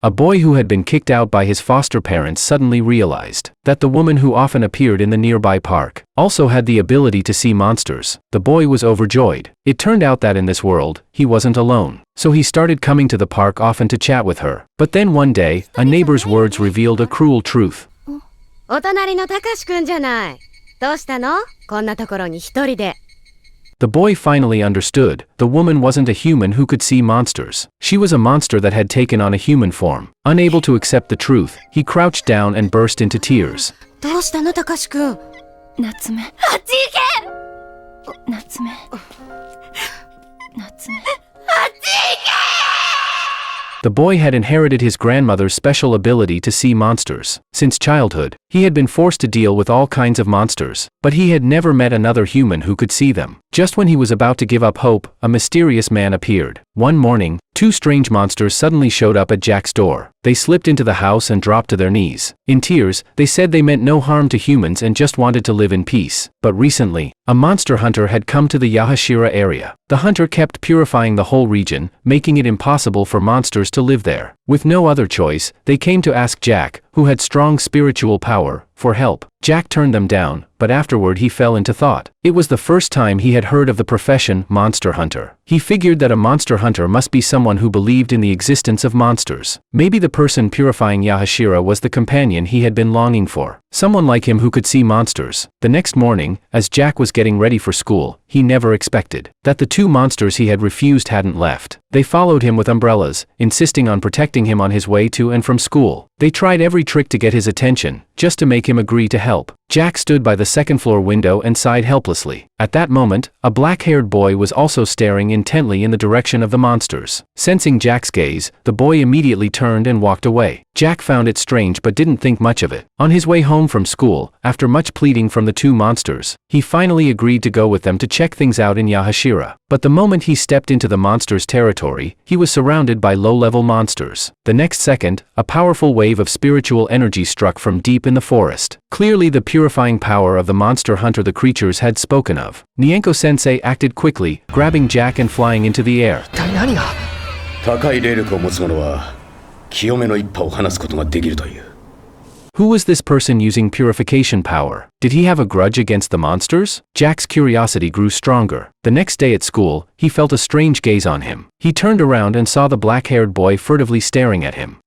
A boy who had been kicked out by his foster parents suddenly realized that the woman who often appeared in the nearby park also had the ability to see monsters. The boy was overjoyed. It turned out that in this world, he wasn't alone. So he started coming to the park often to chat with her. But then one day, a neighbor's words revealed a cruel truth. お隣のたかしくんじゃない。どうしたの？こんなところに一人で。The boy finally understood. The woman wasn't a human who could see monsters. She was a monster that had taken on a human form. Unable to accept the truth, he crouched down and burst into tears. どうしたのたかしくん？夏目。あっち行け！夏目。夏目。あっち行け！ The boy had inherited his grandmother's special ability to see monsters. Since childhood, he had been forced to deal with all kinds of monsters, but he had never met another human who could see them. Just when he was about to give up hope, a mysterious man appeared. One morning, two strange monsters suddenly showed up at Jack's door. They slipped into the house and dropped to their knees. In tears, they said they meant no harm to humans and just wanted to live in peace. But recently, a monster hunter had come to the Yahashira area. The hunter kept purifying the whole region, making it impossible for monsters to live there. With no other choice, they came to ask Jack, who had strong spiritual power, for help. Jack turned them down, but afterward he fell into thought. It was the first time he had heard of the profession monster hunter. He figured that a monster hunter must be someone who believed in the existence of monsters. Maybe the person purifying Yahashira was the companion he had been longing for. Someone like him who could see monsters. The next morning, as Jack was getting ready for school, he never expected that the two monsters he had refused hadn't left. They followed him with umbrellas, insisting on protecting him on his way to and from school. They tried every trick to get his attention, just to make him agree to help. Jack stood by the second-floor window and sighed helplessly. At that moment, a black-haired boy was also staring intently in the direction of the monsters. Sensing Jack's gaze, the boy immediately turned and walked away. Jack found it strange but didn't think much of it. On his way home from school, after much pleading from the two monsters, he finally agreed to go with them to check things out in Yahashira. But the moment he stepped into the monsters' territory, he was surrounded by low-level monsters. The next second, a powerful wave of spiritual energy struck from deep in the forest. Clearly the purifying power of the monster hunter the creatures had spoken of. Nyanko-sensei acted quickly, grabbing Jack and flying into the air. 高い霊力を持つ者は清めの一派を放つことができるという。 Who was this person using purification power? Did he have a grudge against the monsters? Jack's curiosity grew stronger. The next day at school, he felt a strange gaze on him. He turned around and saw the black-haired boy furtively staring at him.